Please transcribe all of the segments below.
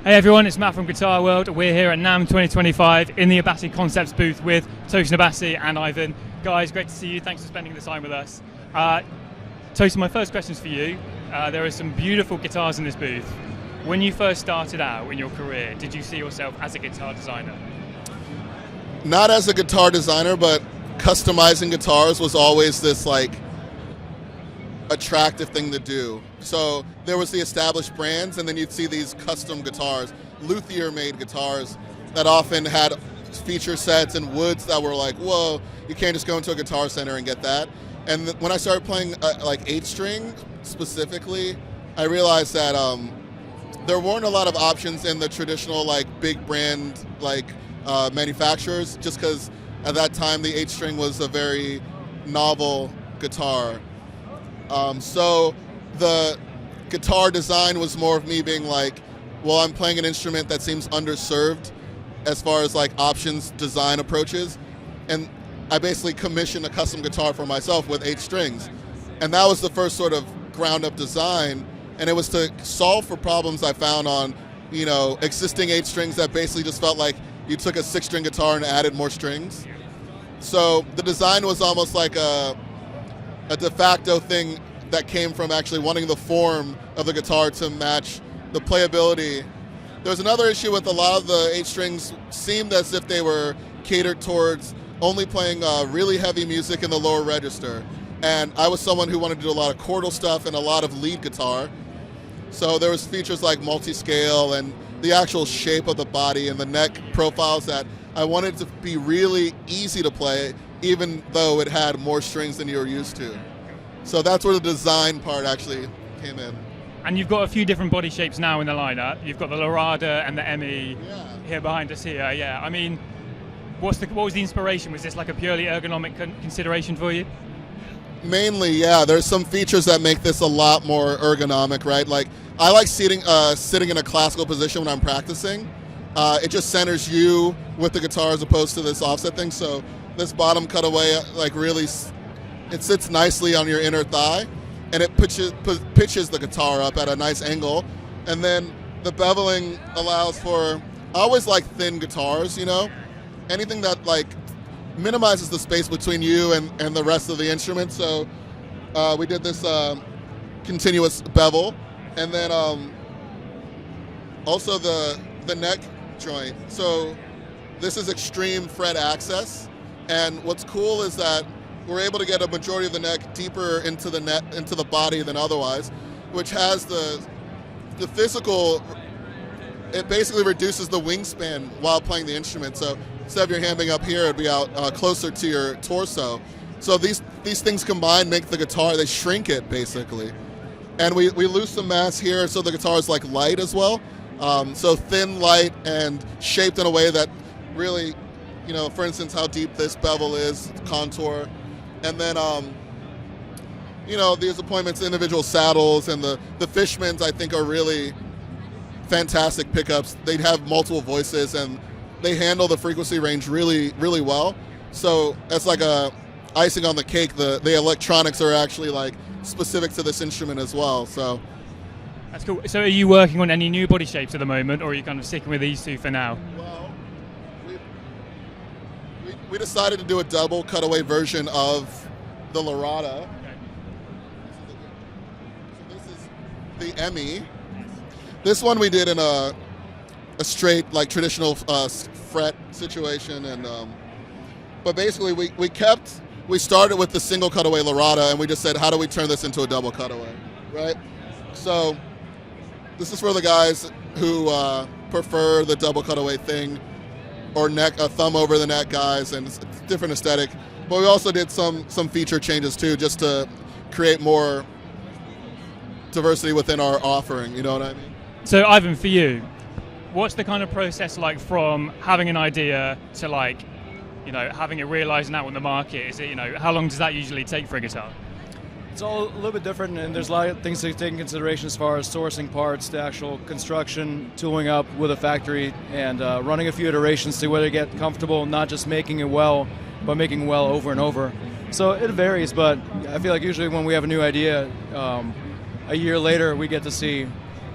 Hey everyone, it's Matt from Guitar World. We're here at NAMM 2025 in the Abasi Concepts booth with Tosin Abasi and Ivan. Guys, great to see you. Thanks for spending the time with us. Tosin, my first question is for you. There are some beautiful guitars in this booth. When you first started out in your career, did you see yourself as a guitar designer? Not as a guitar designer, but customizing guitars was always this attractive thing to do. So there was the established brands, and then you'd see these custom guitars, luthier-made guitars that often had feature sets and woods that were like, whoa, you can't just go into a Guitar Center and get that. And when I started playing like 8-string specifically, I realized that there weren't a lot of options in the traditional big brand manufacturers, just because at that time the 8-string was a very novel guitar. So the guitar design was more of me being like, well, I'm playing an instrument that seems underserved as far as options design approaches, and I basically commissioned a custom guitar for myself with 8 strings, and that was the first sort of ground up design, and it was to solve for problems I found on existing 8 strings that basically just felt like you took a 6-string guitar and added more strings. So the design was almost like a de facto thing that came from actually wanting the form of the guitar to match the playability. There's another issue with a lot of the 8 strings seemed as if they were catered towards only playing really heavy music in the lower register. And I was someone who wanted to do a lot of chordal stuff and a lot of lead guitar. So there was features like multi-scale and the actual shape of the body and the neck profiles that I wanted to be really easy to play, even though it had more strings than you were used to. So that's where the design part actually came in. And you've got a few different body shapes now in the lineup. You've got the Lorada and the ME here behind us here. Yeah, I mean, what was the inspiration? Was this like a purely ergonomic consideration for you? Mainly, yeah. There's some features that make this a lot more ergonomic, right? Like, I like sitting in a classical position when I'm practicing. It just centers you with the guitar as opposed to this offset thing. So this bottom cutaway, really, it sits nicely on your inner thigh, and it pitches the guitar up at a nice angle. And then the beveling allows for, I always like thin guitars, anything that minimizes the space between you and the rest of the instrument. So we did this continuous bevel, and then also the neck joint. So this is extreme fret access, and what's cool is that we're able to get a majority of the neck deeper into the body than otherwise, which has the physical. It basically reduces the wingspan while playing the instrument. So instead of your hand being up here, it'd be out closer to your torso. So these things combined make the guitar, they shrink it basically. And we lose some mass here, so the guitar is light as well. So thin, light, and shaped in a way that really, for instance, how deep this bevel is, contour. And then, these appointments, individual saddles, and the Fishmans, I think, are really fantastic pickups. They have multiple voices, and they handle the frequency range really, really well. So that's like a icing on the cake. The electronics are actually specific to this instrument as well. So that's cool. So are you working on any new body shapes at the moment, or are you kind of sticking with these two for now? Well, we decided to do a double cutaway version of the Lorada. Okay. So this is the ME. This one we did in a straight, traditional fret situation, and but basically we started with the single cutaway Lorada, and we just said, how do we turn this into a double cutaway, right? So this is for the guys who prefer the double cutaway thing, or a thumb over the neck guys, and it's a different aesthetic. But we also did some feature changes too, just to create more diversity within our offering, you know what I mean? So Ivan, for you, what's the kind of process like from having an idea to having it realized and out on the market? Is it, how long does that usually take for a guitar? It's all a little bit different, and there's a lot of things to take in consideration as far as sourcing parts, the actual construction, tooling up with a factory, and running a few iterations to whether to get comfortable, not just making it well, but making it well over and over. So it varies, but I feel like usually when we have a new idea, a year later we get to see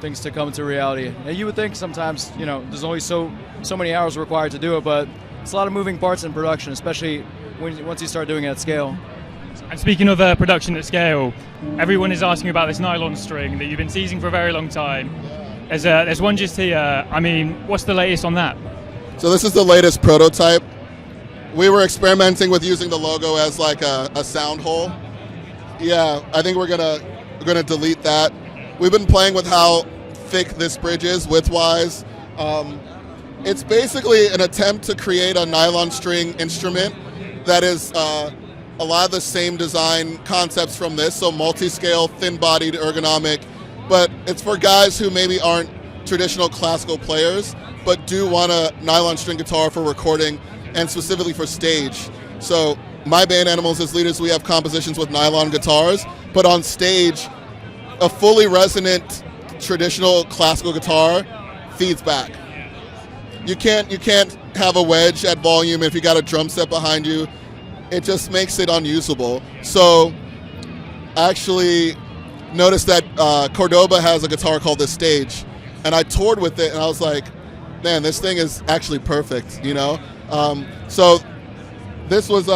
things to come to reality. And you would think sometimes, there's only so many hours required to do it, but it's a lot of moving parts in production, especially once you start doing it at scale. And speaking of production at scale, everyone is asking about this nylon string that you've been teasing for a very long time. There's one just here. I mean, what's the latest on that? So this is the latest prototype. We were experimenting with using the logo as like a sound hole. Yeah, I think we're gonna delete that. We've been playing with how thick this bridge is width-wise. It's basically an attempt to create a nylon string instrument that is a lot of the same design concepts from this, so multi-scale, thin-bodied, ergonomic, but it's for guys who maybe aren't traditional classical players, but do want a nylon string guitar for recording and specifically for stage. So my band Animals as Leaders, we have compositions with nylon guitars, but on stage, a fully resonant traditional classical guitar feeds back. You can't have a wedge at volume if you got a drum set behind you. It just makes it unusable. So I actually noticed that Cordoba has a guitar called The Stage, and I toured with it, and I was like, man, this thing is actually perfect, So this was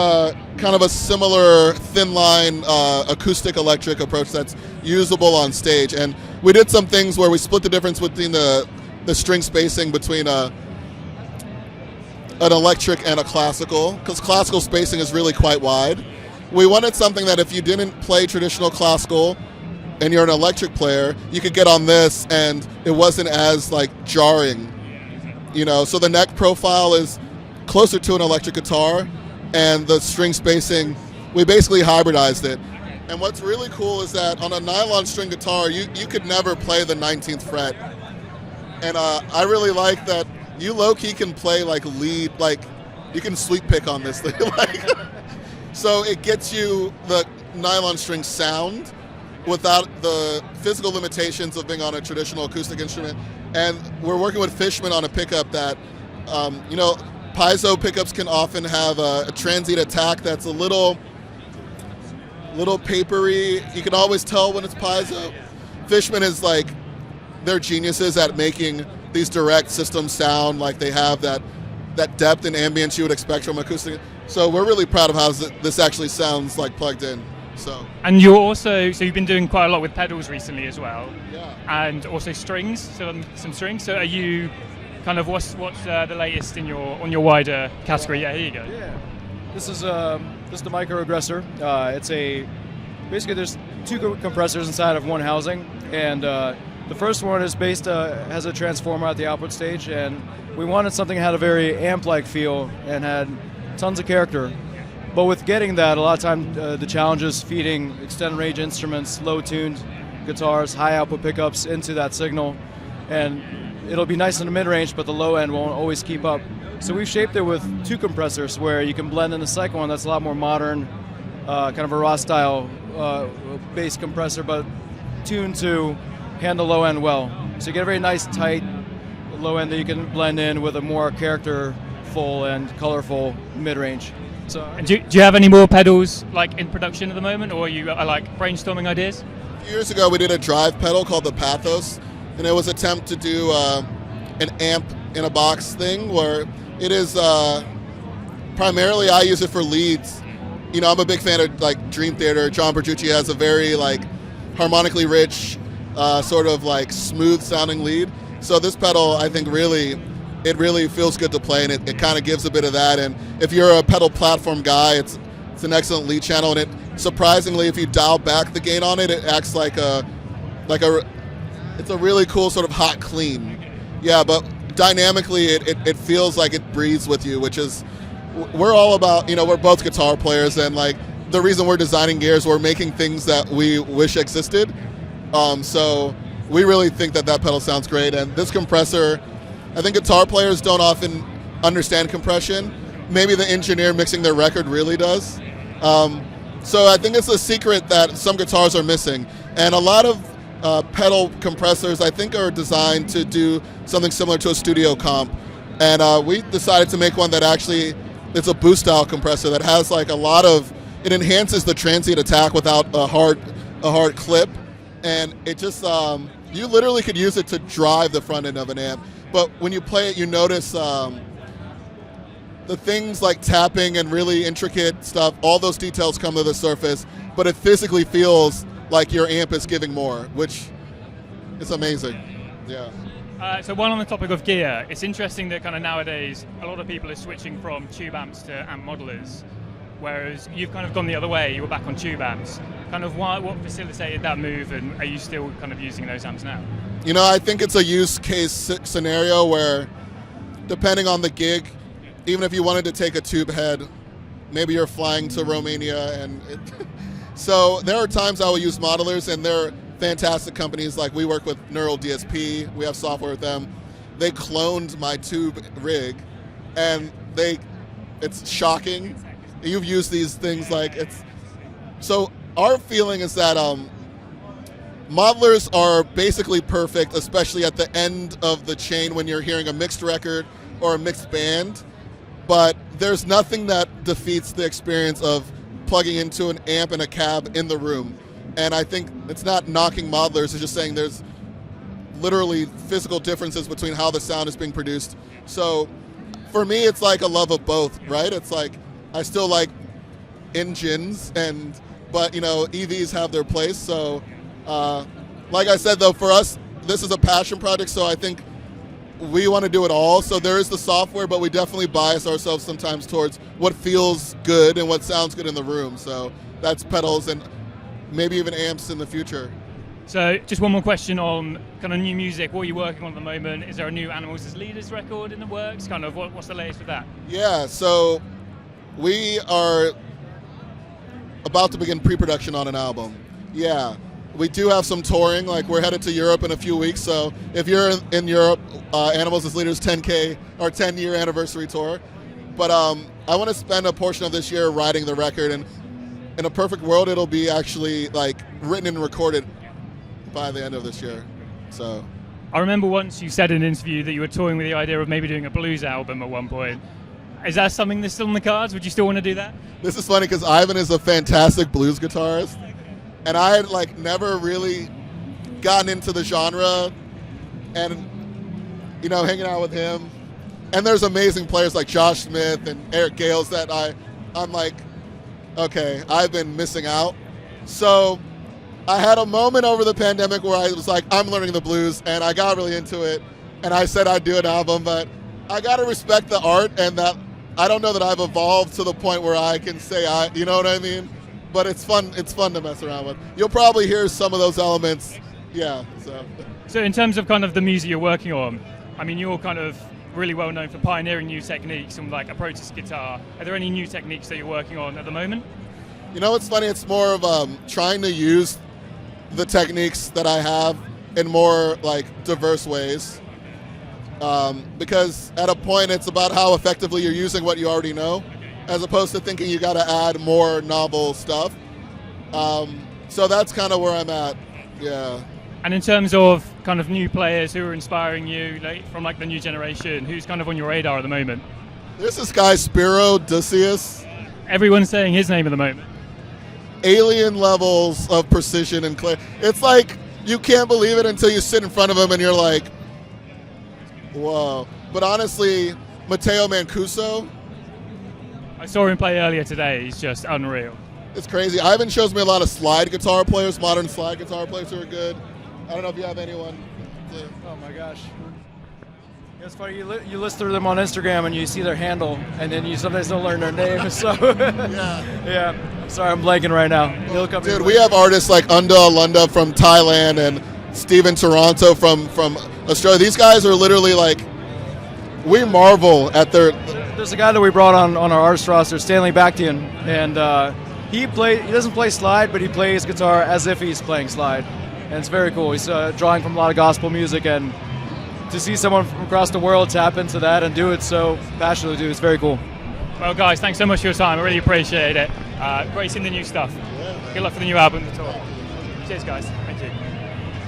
kind of a similar thin line acoustic electric approach that's usable on stage. And we did some things where we split the difference between the string spacing between an electric and a classical, because classical spacing is really quite wide. We wanted something that if you didn't play traditional classical and you're an electric player, you could get on this and it wasn't as like jarring, So the neck profile is closer to an electric guitar, and the string spacing, we basically hybridized it. And what's really cool is that on a nylon string guitar, you could never play the 19th fret. And I really like that you low-key can play like lead, like you can sweep pick on this thing. So it gets you the nylon string sound without the physical limitations of being on a traditional acoustic instrument. And we're working with Fishman on a pickup that, piezo pickups can often have a transient attack that's a little papery. You can always tell when it's piezo. Fishman is like, they're geniuses at making these direct systems sound like they have that depth and ambience you would expect from acoustic. So we're really proud of how this actually sounds like plugged in. So. And you've been doing quite a lot with pedals recently as well. Yeah. And also strings, some strings. So are you kind of what's the latest on your wider category? Yeah, here you go. Yeah. This is the microaggressor. Basically there's two compressors inside of one housing, and the first one is has a transformer at the output stage, and we wanted something that had a very amp-like feel and had tons of character. But with getting that, a lot of time the challenge is feeding extended range instruments, low-tuned guitars, high output pickups into that signal, and it'll be nice in the mid-range, but the low end won't always keep up. So we've shaped it with two compressors where you can blend in the second one that's a lot more modern, kind of a raw style bass compressor, but tuned to handle low end well. So you get a very nice tight low end that you can blend in with a more characterful and colorful mid-range. So, and do you have any more pedals like in production at the moment, or are you like brainstorming ideas? A few years ago we did a drive pedal called the Pathos, and it was an attempt to do an amp in a box thing where it is primarily I use it for leads. I'm a big fan of like Dream Theater. John Bertucci has a very like harmonically rich, sort of like smooth sounding lead. So this pedal, I think it really feels good to play, and it kind of gives a bit of that. And if you're a pedal platform guy, it's an excellent lead channel, and it surprisingly, if you dial back the gain on it, it acts like it's a really cool sort of hot clean. Yeah, but dynamically it feels like it breathes with you, which is, we're all about, we're both guitar players, and like the reason we're designing gears, we're making things that we wish existed. So we really think that pedal sounds great. And this compressor, I think guitar players don't often understand compression. Maybe the engineer mixing their record really does. So I think it's a secret that some guitars are missing. And a lot of pedal compressors, I think, are designed to do something similar to a studio comp. And we decided to make one that actually, it's a boost style compressor that has like it enhances the transient attack without a hard clip. And it just, you literally could use it to drive the front end of an amp. But when you play it, you notice the things like tapping and really intricate stuff, all those details come to the surface, but it physically feels like your amp is giving more, which is amazing. Yeah. So while on the topic of gear, it's interesting that kind of nowadays a lot of people are switching from tube amps to amp modelers, whereas you've kind of gone the other way, you were back on tube amps. Kind of what facilitated that move, and are you still kind of using those amps now? You know, I think it's a use case scenario where, depending on the gig, even if you wanted to take a tube head, maybe you're flying to Romania, so there are times I will use modelers, and they're fantastic companies. Like, we work with Neural DSP, we have software with them. They cloned my tube rig, and it's shocking. You've used these things, like, so our feeling is that modelers are basically perfect, especially at the end of the chain when you're hearing a mixed record or a mixed band, but there's nothing that defeats the experience of plugging into an amp and a cab in the room. And I think it's not knocking modelers, it's just saying there's literally physical differences between how the sound is being produced. So for me, it's like a love of both, right? It's like, I still like engines, but you know, EVs have their place. So like I said though, for us, this is a passion project, so I think we want to do it all. So there is the software, but we definitely bias ourselves sometimes towards what feels good and what sounds good in the room. So that's pedals and maybe even amps in the future. So just one more question on kind of new music. What are you working on at the moment? Is there a new Animals as Leaders record in the works? Kind of what's the latest with that? Yeah, so we are about to begin pre-production on an album. Yeah, we do have some touring. Like, we're headed to Europe in a few weeks. So if you're in Europe, Animals as Leaders 10K or 10-year anniversary tour. But I want to spend a portion of this year writing the record, and in a perfect world, it'll be actually like written and recorded by the end of this year. So I remember once you said in an interview that you were toying with the idea of maybe doing a blues album at one point. Is that something that's still in the cards? Would you still want to do that? This is funny because Ivan is a fantastic blues guitarist, and I had like never really gotten into the genre, and you know, hanging out with him. And there's amazing players like Josh Smith and Eric Gales that I'm like, okay, I've been missing out. So I had a moment over the pandemic where I was like, I'm learning the blues, and I got really into it, and I said I'd do an album, but I gotta respect the art, and that I don't know that I've evolved to the point where I can say you know what I mean? But it's fun to mess around with. You'll probably hear some of those elements, yeah. So in terms of kind of the music you're working on, I mean, you're kind of really well known for pioneering new techniques and like a protest guitar. Are there any new techniques that you're working on at the moment? You know, it's funny, it's more of trying to use the techniques that I have in more like diverse ways. Because at a point it's about how effectively you're using what you already know, as opposed to thinking you got to add more novel stuff. So that's kind of where I'm at, yeah. And in terms of kind of new players who are inspiring you, like, from like the new generation, who's kind of on your radar at the moment? There's this guy Spiro Dusius. Everyone's saying his name at the moment. Alien levels of precision and clarity. It's like you can't believe it until you sit in front of him and you're like, whoa. But honestly, Matteo Mancuso, I saw him play earlier today. He's just unreal. It's crazy. Ivan shows me a lot of slide guitar players, modern slide guitar players who are good. I don't know if you have anyone. Oh my gosh. It's funny, you list through them on Instagram and you see their handle, and then you sometimes don't learn their name. So yeah. I'm sorry, I'm blanking right now. Dude, we have artists like Unda Alunda from Thailand and Steven Toronto from Australia. These guys are literally like, we marvel at their. There's a guy that we brought on our artist roster, Stanley Bakhtian, and he doesn't play slide, but he plays guitar as if he's playing slide, and it's very cool. He's drawing from a lot of gospel music, and to see someone from across the world tap into that and do it so passionately, it's very cool. Well, guys, thanks so much for your time. I really appreciate it. Great seeing the new stuff. Good luck for the new album, the tour. Cheers, guys.